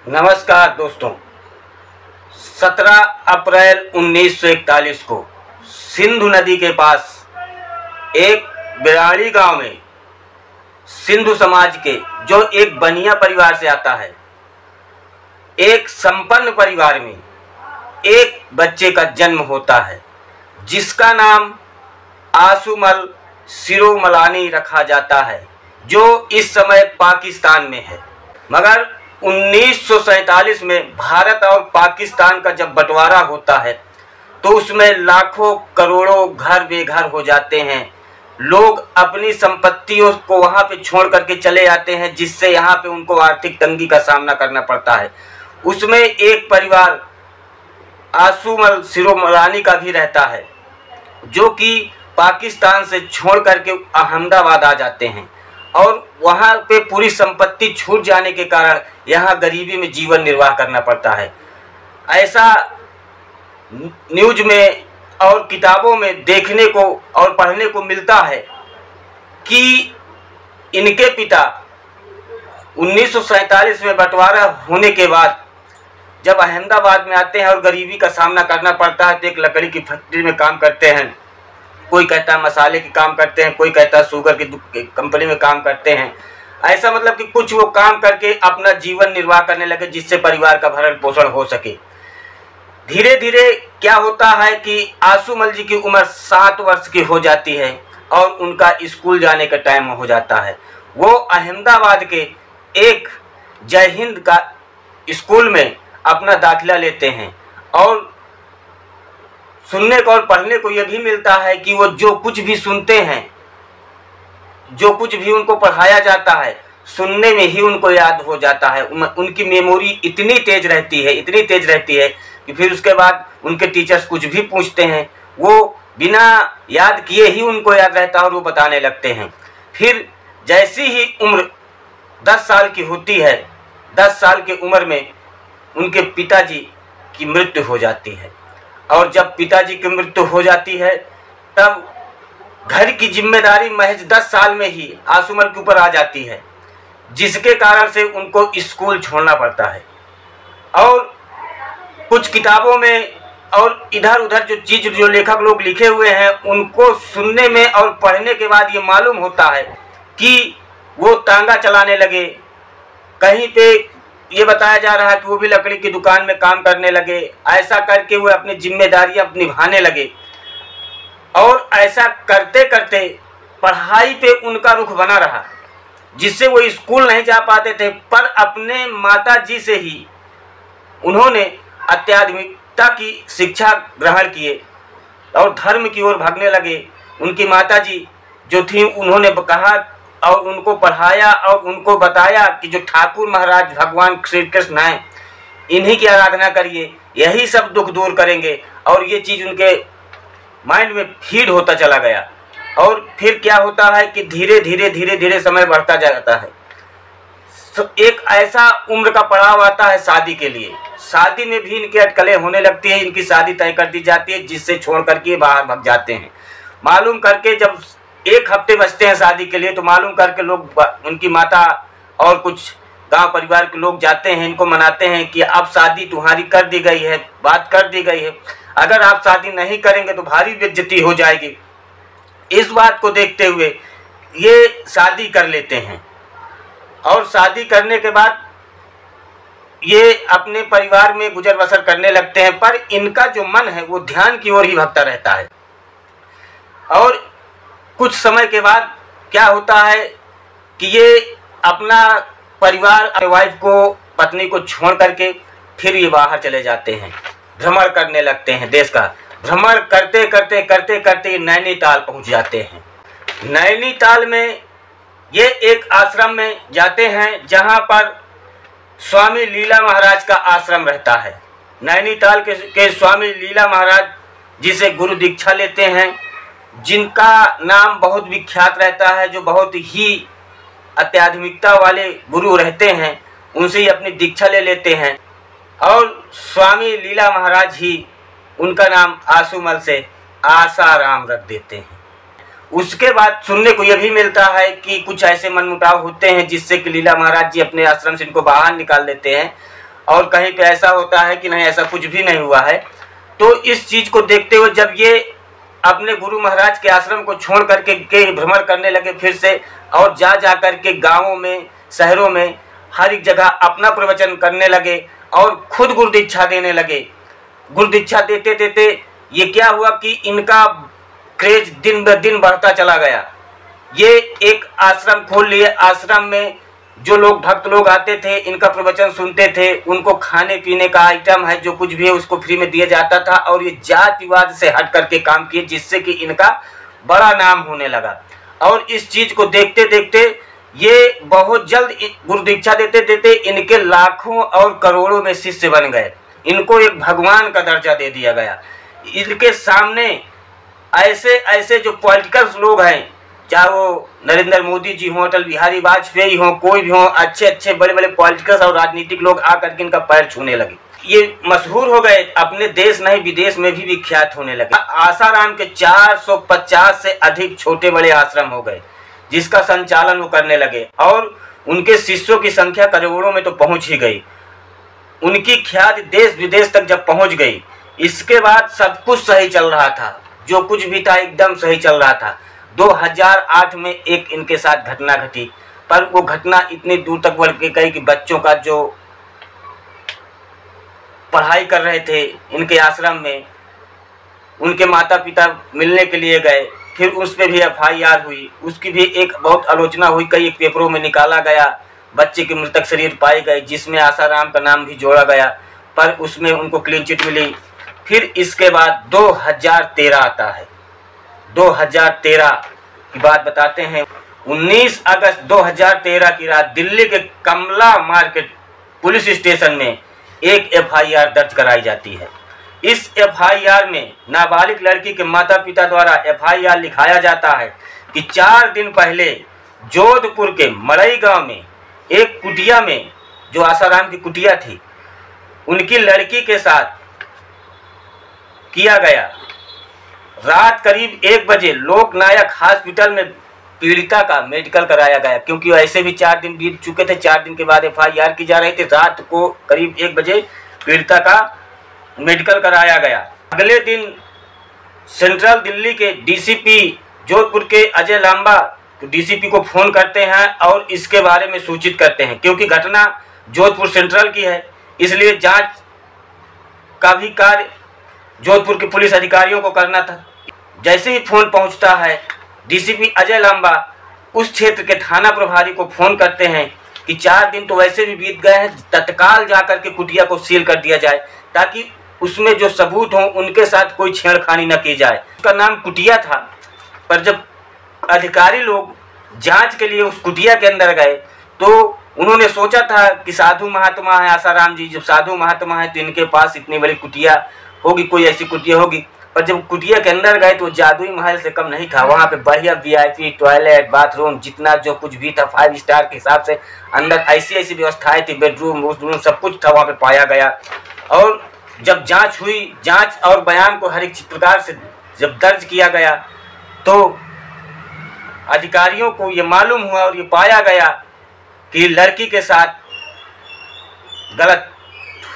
नमस्कार दोस्तों। 17 अप्रैल 1941 को सिंधु नदी के पास एक बिराड़ी गांव में सिंधु समाज के जो एक बनिया परिवार से आता है, एक संपन्न परिवार में एक बच्चे का जन्म होता है जिसका नाम आसुमल सिरोमलानी रखा जाता है, जो इस समय पाकिस्तान में है। मगर 1947 में भारत और पाकिस्तान का जब बंटवारा होता है तो उसमें लाखों करोड़ों घर बेघर हो जाते हैं। लोग अपनी संपत्तियों को वहाँ पे छोड़ करके चले आते हैं, जिससे यहाँ पे उनको आर्थिक तंगी का सामना करना पड़ता है। उसमें एक परिवार आसुमल सिरोमलानी का भी रहता है, जो कि पाकिस्तान से छोड़ करके अहमदाबाद आ जाते हैं और वहाँ पे पूरी संपत्ति छूट जाने के कारण यहाँ गरीबी में जीवन निर्वाह करना पड़ता है। ऐसा न्यूज में और किताबों में देखने को और पढ़ने को मिलता है कि इनके पिता 1947 में बंटवारा होने के बाद जब अहमदाबाद में आते हैं और गरीबी का सामना करना पड़ता है तो एक लकड़ी की फैक्ट्री में काम करते हैं। कोई कहता है मसाले की काम करते हैं, कोई कहता है शुगर की कंपनी में काम करते हैं। ऐसा मतलब कि कुछ वो काम करके अपना जीवन निर्वाह करने लगे, जिससे परिवार का भरण पोषण हो सके। धीरे धीरे क्या होता है कि आसुमल जी की उम्र 7 वर्ष की हो जाती है और उनका स्कूल जाने का टाइम हो जाता है। वो अहमदाबाद के एक जय हिंद का स्कूल में अपना दाखिला लेते हैं और सुनने को और पढ़ने को यह भी मिलता है कि वो जो कुछ भी सुनते हैं, जो कुछ भी उनको पढ़ाया जाता है, सुनने में ही उनको याद हो जाता है। उनकी मेमोरी इतनी तेज रहती है कि फिर उसके बाद उनके टीचर्स कुछ भी पूछते हैं, वो बिना याद किए ही उनको याद रहता है और वो बताने लगते हैं। फिर जैसी ही उम्र 10 साल की होती है, 10 साल की उम्र में उनके पिताजी की मृत्यु हो जाती है और जब पिताजी की मृत्यु हो जाती है तब घर की जिम्मेदारी महज 10 साल में ही आसुमल के ऊपर आ जाती है, जिसके कारण से उनको स्कूल छोड़ना पड़ता है। और कुछ किताबों में और इधर उधर जो लेखक लोग लिखे हुए हैं, उनको सुनने में और पढ़ने के बाद ये मालूम होता है कि वो तांगा चलाने लगे। कहीं पे ये बताया जा रहा है कि वो भी लकड़ी की दुकान में काम करने लगे। ऐसा करके वो अपनी जिम्मेदारियां निभाने लगे और ऐसा करते करते पढ़ाई पे उनका रुख बना रहा, जिससे वो स्कूल नहीं जा पाते थे। पर अपने माता जी से ही उन्होंने आध्यात्मिकता की शिक्षा ग्रहण किए और धर्म की ओर भागने लगे। उनकी माता जी जो थी, उन्होंने कहा और उनको पढ़ाया और उनको बताया कि जो ठाकुर महाराज भगवान श्री कृष्ण हैं, इन्हीं की आराधना करिए, यही सब दुख दूर करेंगे। और ये चीज़ उनके माइंड में फीड होता चला गया। और फिर क्या होता है कि धीरे धीरे समय बढ़ता जाता है। एक ऐसा उम्र का पड़ाव आता है शादी के लिए। शादी में भी इनकी अटकलें होने लगती है, इनकी शादी तय कर दी जाती है, जिससे छोड़ करके बाहर भाग जाते हैं। मालूम करके जब 1 हफ्ते बचते हैं शादी के लिए, तो मालूम करके लोग, उनकी माता और कुछ गांव परिवार के लोग जाते हैं, इनको मनाते हैं कि अब शादी तुम्हारी कर दी गई है, बात कर दी गई है, अगर आप शादी नहीं करेंगे तो भारी बेइज्जती हो जाएगी। इस बात को देखते हुए ये शादी कर लेते हैं और शादी करने के बाद ये अपने परिवार में गुजर बसर करने लगते हैं। पर इनका जो मन है वो ध्यान की ओर ही भटकता रहता है। और कुछ समय के बाद क्या होता है कि ये अपना परिवार, अपने वाइफ को, पत्नी को छोड़ करके फिर ये बाहर चले जाते हैं, भ्रमण करने लगते हैं। देश का भ्रमण करते करते नैनीताल पहुंच जाते हैं। नैनीताल में ये एक आश्रम में जाते हैं, जहां पर स्वामी लीला महाराज का आश्रम रहता है। नैनीताल के स्वामी लीला महाराज जिसे गुरु दीक्षा लेते हैं, जिनका नाम बहुत विख्यात रहता है, जो बहुत ही आध्यात्मिकता वाले गुरु रहते हैं, उनसे ही अपनी दीक्षा ले लेते हैं। और स्वामी लीला महाराज ही उनका नाम आसुमल से आसाराम रख देते हैं। उसके बाद सुनने को यह भी मिलता है कि कुछ ऐसे मनमुटाव होते हैं जिससे कि लीला महाराज जी अपने आश्रम से इनको बाहर निकाल देते हैं और कहीं पे ऐसा होता है कि नहीं, ऐसा कुछ भी नहीं हुआ है। तो इस चीज़ को देखते हुए जब ये अपने गुरु महाराज के आश्रम को छोड़ करके के भ्रमण करने लगे फिर से, और जा करके गाँवों में, शहरों में, हर एक जगह अपना प्रवचन करने लगे और खुद गुरु दीक्षा देने लगे। गुरु दीक्षा देते देते ये क्या हुआ कि इनका क्रेज दिन ब दिन बढ़ता चला गया। ये एक आश्रम खोल लिए, आश्रम में जो लोग भक्त लोग आते थे, इनका प्रवचन सुनते थे, उनको खाने पीने का आइटम है जो कुछ भी है उसको फ्री में दिया जाता था, और ये जातिवाद से हट करके काम किए, जिससे कि इनका बड़ा नाम होने लगा। और इस चीज़ को देखते देखते ये बहुत जल्द गुरु दीक्षा देते देते इनके लाखों और करोड़ों में शिष्य बन गए। इनको एक भगवान का दर्जा दे दिया गया। इनके सामने ऐसे ऐसे जो पॉलिटिकल लोग हैं, चाहे वो नरेंद्र मोदी जी हों, अटल बिहारी वाजपेयी हों, कोई भी हों, अच्छे अच्छे बड़े बड़े पॉलिटिकल और राजनीतिक लोग आकर के इनका पैर छूने लगे। ये मशहूर हो गए, अपने देश नहीं विदेश में भी विख्यात होने लगे। आसाराम के 450 से अधिक छोटे बड़े आश्रम हो गए, जिसका संचालन वो करने लगे, और उनके शिष्यों की संख्या करोड़ों में तो पहुंच ही गई। उनकी ख्याति देश विदेश तक जब पहुंच गई, इसके बाद सब कुछ सही चल रहा था, जो कुछ भी था एकदम सही चल रहा था। 2008 में एक इनके साथ घटना घटी, पर वो घटना इतनी दूर तक बढ़ के गई कि बच्चों का जो पढ़ाई कर रहे थे इनके आश्रम में, उनके माता पिता मिलने के लिए गए, फिर उस पर भी FIR हुई, उसकी भी एक बहुत आलोचना हुई, कई पेपरों में निकाला गया, बच्चे के मृतक शरीर पाए गए जिसमें आसाराम का नाम भी जोड़ा गया, पर उसमें उनको क्लीन चिट मिली। फिर इसके बाद 2013 आता है। 2013 की बात बताते हैं। 19 अगस्त 2013 की रात दिल्ली के कमला मार्केट पुलिस स्टेशन में एक FIR दर्ज कराई जाती है। इस FIR में नाबालिग लड़की के माता पिता द्वारा FIR लिखाया जाता है कि 4 दिन पहले जोधपुर के मड़ई गांव में एक कुटिया में, जो आसाराम की कुटिया थी, उनकी लड़की के साथ किया गया। रात करीब 1 बजे लोकनायक हॉस्पिटल में पीड़िता का मेडिकल कराया गया, क्योंकि ऐसे भी 4 दिन बीत चुके थे। 4 दिन के बाद FIR की जा रही थी। रात को करीब 1 बजे पीड़िता का मेडिकल कराया गया। अगले दिन सेंट्रल दिल्ली के DCP जोधपुर के अजय लांबा DCP को फ़ोन करते हैं और इसके बारे में सूचित करते हैं, क्योंकि घटना जोधपुर सेंट्रल की है, इसलिए जांच का भी कार्य जोधपुर के पुलिस अधिकारियों को करना था। जैसे ही फ़ोन पहुंचता है, DCP अजय लांबा उस क्षेत्र के थाना प्रभारी को फ़ोन करते हैं कि 4 दिन तो वैसे भी बीत गए हैं, तत्काल जाकर के कुटिया को सील कर दिया जाए, ताकि उसमें जो सबूत हों उनके साथ कोई छेड़खानी न की जाए। उसका नाम कुटिया था, पर जब अधिकारी लोग जांच के लिए उस कुटिया के अंदर गए तो उन्होंने सोचा था कि साधु महात्मा है आसाराम जी, जब साधु महात्मा है तो इनके पास इतनी बड़ी कुटिया होगी, कोई ऐसी कुटिया होगी। पर जब कुटिया के अंदर गए तो जादुई महल से कम नहीं था। वहाँ पे बढ़िया VIP टॉयलेट, बाथरूम, जितना जो कुछ भी था 5 स्टार के हिसाब से अंदर ऐसी ऐसी व्यवस्थाएं थी, बेडरूम वॉशरूम सब कुछ था वहाँ पे पाया गया। और जब जांच हुई, जांच और बयान को हर एक प्रकार से जब दर्ज किया गया तो अधिकारियों को ये मालूम हुआ और ये पाया गया कि लड़की के साथ गलत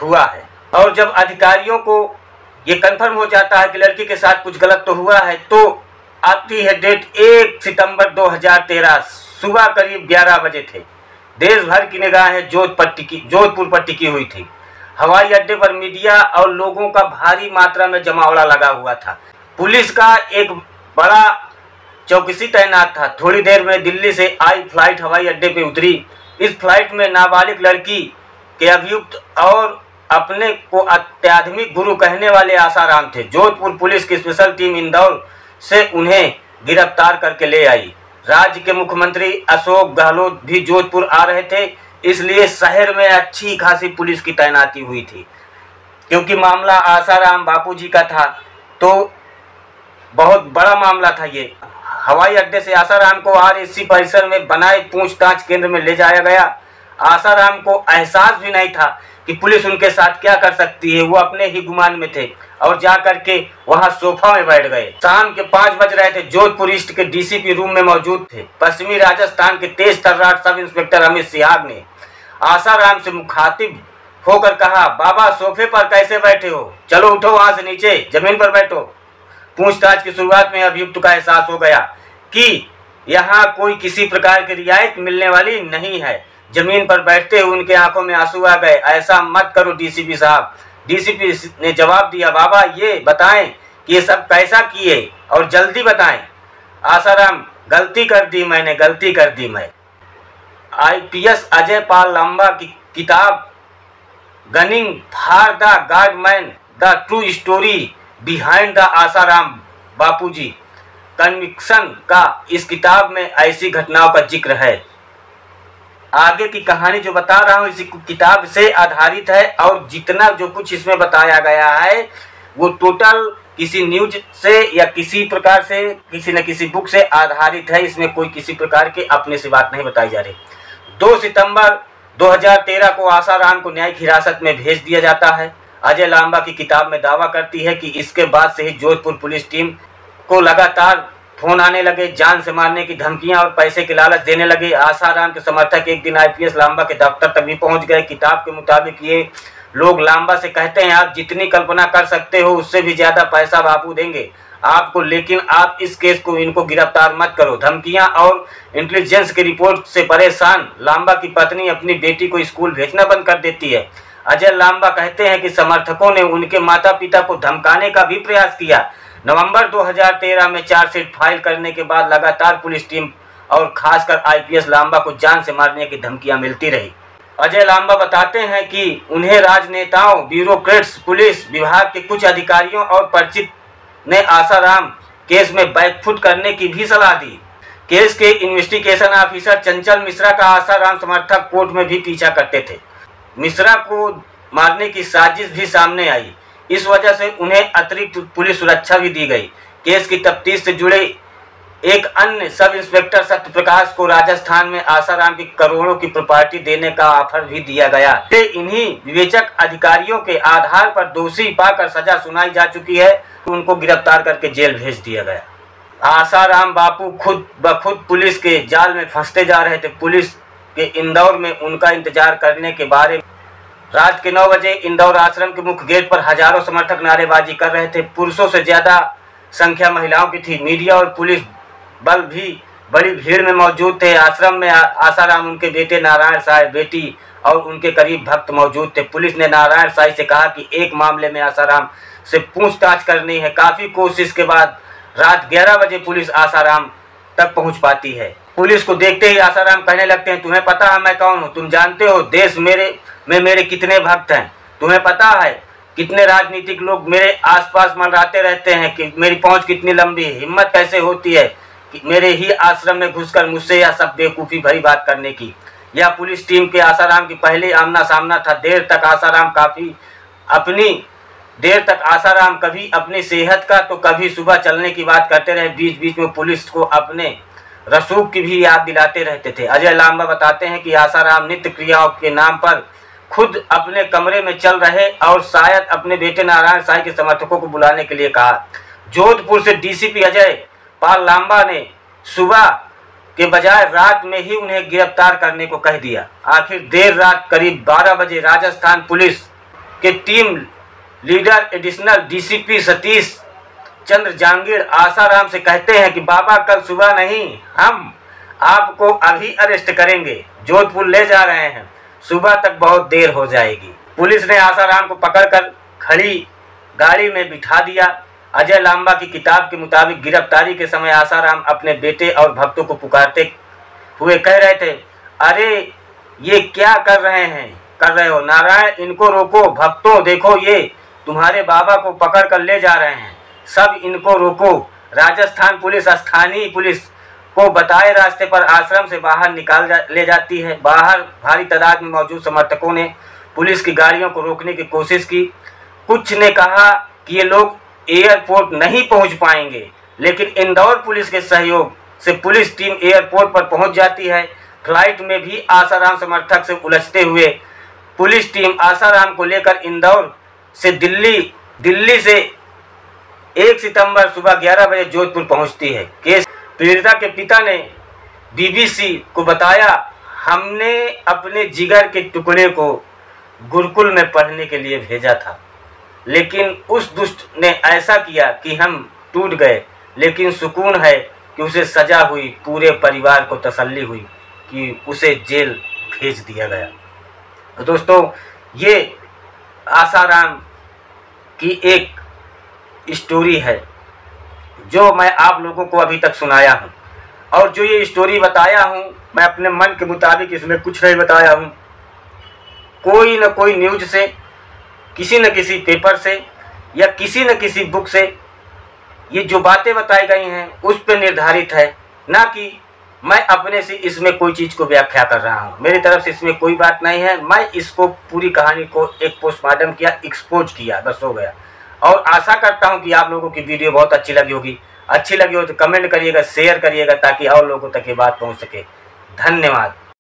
हुआ है। और जब अधिकारियों को ये कंफर्म हो जाता है कि लड़की के साथ कुछ गलत तो हुआ है, तो आती है डेट 1 सितंबर 2013 सुबह करीब 11 बजे थे। देश भर की निगाहें जोधपुर पर टिकी हुई थी। हवाई अड्डे पर मीडिया और लोगों का भारी मात्रा में जमावड़ा लगा हुआ था। पुलिस का एक बड़ा चौकसी तैनात था। थोड़ी देर में दिल्ली से आई फ्लाइट हवाई अड्डे पे उतरी। इस फ्लाइट में नाबालिग लड़की के अभियुक्त और अपने को अत्याधुनिक गुरु कहने वाले आसाराम थे। जोधपुर पुलिस की स्पेशल टीम इंदौर से उन्हें गिरफ्तार करके ले आई। राज्य के मुख्यमंत्री अशोक गहलोत भी जोधपुर आ रहे थे, इसलिए शहर में अच्छी खासी पुलिस की तैनाती हुई थी। क्योंकि मामला आसाराम बापूजी का था तो बहुत बड़ा मामला था ये। हवाई अड्डे से आसाराम को RSC परिसर में बनाए पूछताछ केंद्र में ले जाया गया। आसाराम को एहसास भी नहीं था कि पुलिस उनके साथ क्या कर सकती है। वो अपने ही गुमान में थे और जा करके वहां सोफा में बैठ गए। शाम के 5 बज रहे थे। जोधपुर ईस्ट के DCP रूम में मौजूद थे। पश्चिमी राजस्थान के तेज तर्राट सब इंस्पेक्टर अमित सिहाग ने आसाराम से मुखातिब होकर कहा, बाबा सोफे पर कैसे बैठे हो, चलो उठो वहां से नीचे जमीन पर बैठो। पूछताछ की शुरुआत में अभियुक्त का एहसास हो गया कि यहाँ कोई किसी प्रकार की रियायत मिलने वाली नहीं है। जमीन पर बैठते हुए उनके आंखों में आंसू आ गए। ऐसा मत करो डीसीपी साहब। डीसीपी ने जवाब दिया, बाबा ये बताएं कि ये सब कैसा किए और जल्दी बताएं। आसाराम, गलती कर दी मैंने, गलती कर दी मैं। आईपीएस अजय पाल लांबा की किताब gunning for the godman, the true story behind the Asaram Bapuji conviction का इस किताब में ऐसी घटनाओं का जिक्र है। आगे की कहानी जो बता रहा हूँ इसी किताब से आधारित है और जितना जो कुछ इसमें बताया गया है वो टोटल किसी न्यूज से या किसी प्रकार से किसी न किसी बुक से आधारित है। इसमें कोई किसी प्रकार के अपने से बात नहीं बताई जा रही। 2 सितंबर 2013 को आसाराम को न्यायिक हिरासत में भेज दिया जाता है। अजय लांबा की किताब में दावा करती है कि इसके बाद से ही जोधपुर पुलिस टीम को लगातार फोन आने लगे, जान से मारने की धमकियां और पैसे के लालच देने लगे। आसाराम के समर्थक एक दिन आईपीएस लांबा के दफ्तर तक भी पहुंच गए। किताब के मुताबिक ये लोग लांबा से कहते हैं, आप जितनी कल्पना कर सकते हो उससे भी ज्यादा पैसा बापू देंगे आपको, लेकिन आप इस केस को इनको गिरफ्तार मत करो। धमकियां और इंटेलिजेंस की रिपोर्ट से परेशान लांबा की पत्नी अपनी बेटी को स्कूल भेजना बंद कर देती है। अजय लांबा कहते हैं कि समर्थकों ने उनके माता पिता को धमकाने का भी प्रयास किया। नवंबर 2013 में चार्जशीट फाइल करने के बाद लगातार पुलिस टीम और खासकर आईपीएस लांबा को जान से मारने की धमकियां मिलती रही। अजय लांबा बताते हैं कि उन्हें राजनेताओं, ब्यूरोक्रेट्स, पुलिस विभाग के कुछ अधिकारियों और परिचित ने आसाराम केस में बैकफुट करने की भी सलाह दी। केस के इन्वेस्टिगेशन ऑफिसर चंचल मिश्रा का आसाराम समर्थक कोर्ट में भी पीछा करते थे। मिश्रा को मारने की साजिश भी सामने आई। इस वजह से उन्हें अतिरिक्त पुलिस सुरक्षा भी दी गई। केस की तफ्तीश से जुड़े एक अन्य सब इंस्पेक्टर सत्यप्रकाश को राजस्थान में आसाराम की करोड़ों की प्रॉपर्टी देने का ऑफर भी दिया गया। इन्हीं विवेचक अधिकारियों के आधार पर दोषी पाकर सजा सुनाई जा चुकी है। उनको गिरफ्तार करके जेल भेज दिया गया। आसाराम बापू खुद ब खुद पुलिस के जाल में फंसते जा रहे थे। पुलिस के इंदौर में उनका इंतजार करने के बारे में रात के 9 बजे इंदौर आश्रम के मुख्य गेट पर हजारों समर्थक नारेबाजी कर रहे थे। पुरुषों से ज्यादा संख्या महिलाओं की थी। मीडिया और पुलिस बल भी बड़ी भीड़ में मौजूद थे। आश्रम में आसाराम, उनके बेटे नारायण साय, बेटी और उनके करीब भक्त मौजूद थे। पुलिस ने नारायण साय से कहा कि एक मामले में आसाराम से पूछताछ करनी है। काफी कोशिश के बाद रात 11 बजे पुलिस आसाराम तक पहुंच पाती है। पुलिस को देखते ही आसाराम कहने लगते हैं, तुम्हें पता है मैं कौन हूँ? तुम जानते हो देश मेरे कितने भक्त हैं? तुम्हें पता है कितने राजनीतिक लोग मेरे आसपास मंडराते रहते हैं कि मेरी पहुंच कितनी लंबी है? हिम्मत कैसे होती है कि मेरे ही आश्रम में घुसकर मुझसे यह सब बेवकूफ़ी भरी बात करने की? यह पुलिस टीम के आसाराम की पहले आमना सामना था। देर तक आसाराम कभी अपनी सेहत का तो कभी सुबह चलने की बात करते रहे। बीच बीच में पुलिस को अपने रसूख की भी याद दिलाते रहते थे। अजय लांबा बताते हैं कि आसाराम नित्य क्रियाओं के नाम पर खुद अपने कमरे में चल रहे और शायद अपने बेटे नारायण साय के समर्थकों को बुलाने के लिए कहा। जोधपुर से डीसीपी अजय पाल लांबा ने सुबह के बजाय रात में ही उन्हें गिरफ्तार करने को कह दिया। आखिर देर रात करीब 12 बजे राजस्थान पुलिस के team leader additional DCP Satish Chandra Jangir Asaram से कहते हैं कि बाबा कल सुबह नहीं, हम आपको अभी अरेस्ट करेंगे, जोधपुर ले जा रहे हैं, सुबह तक बहुत देर हो जाएगी। पुलिस ने आसाराम को पकड़कर खड़ी गाड़ी में बिठा दिया। अजय लांबा की किताब के मुताबिक गिरफ्तारी के समय आसाराम अपने बेटे और भक्तों को पुकारते हुए कह रहे थे, अरे ये क्या कर रहे हो? नारायण, इनको रोको। भक्तों देखो, ये तुम्हारे बाबा को पकड़ कर ले जा रहे हैं, सब इनको रोको। राजस्थान पुलिस स्थानीय पुलिस को बताए रास्ते पर आश्रम से बाहर ले जाती है। बाहर भारी तादाद में मौजूद समर्थकों ने पुलिस की गाड़ियों को रोकने की कोशिश की। कुछ ने कहा कि ये लोग एयरपोर्ट नहीं पहुंच पाएंगे, लेकिन इंदौर पुलिस के सहयोग से पुलिस टीम एयरपोर्ट पर पहुंच जाती है। फ्लाइट में भी आसाराम समर्थक से उलझते हुए पुलिस टीम आसाराम को लेकर इंदौर से दिल्ली से 1 सितंबर सुबह 11 बजे जोधपुर पहुंचती है। केस पीड़िता के पिता ने बीबीसी को बताया, हमने अपने जिगर के टुकड़े को गुरुकुल में पढ़ने के लिए भेजा था, लेकिन उस दुष्ट ने ऐसा किया कि हम टूट गए। लेकिन सुकून है कि उसे सजा हुई, पूरे परिवार को तसल्ली हुई कि उसे जेल भेज दिया गया। तो दोस्तों, ये आसाराम की एक स्टोरी है जो मैं आप लोगों को अभी तक सुनाया हूँ। और जो ये स्टोरी बताया हूँ, मैं अपने मन के मुताबिक इसमें कुछ नहीं बताया हूँ। कोई न कोई न्यूज से, किसी न किसी पेपर से या किसी न किसी बुक से ये जो बातें बताई गई हैं उस पर निर्धारित है, ना कि मैं अपने से इसमें कोई चीज़ को व्याख्या कर रहा हूँ। मेरी तरफ से इसमें कोई बात नहीं है। मैं इसको पूरी कहानी को एक पोस्टमार्टम किया, एक्सपोज किया, बस हो गया। और आशा करता हूँ कि आप लोगों की वीडियो बहुत अच्छी लगी होगी। अच्छी लगी हो तो कमेंट करिएगा, शेयर करिएगा, ताकि और लोगों तक ये बात पहुँच सके। धन्यवाद।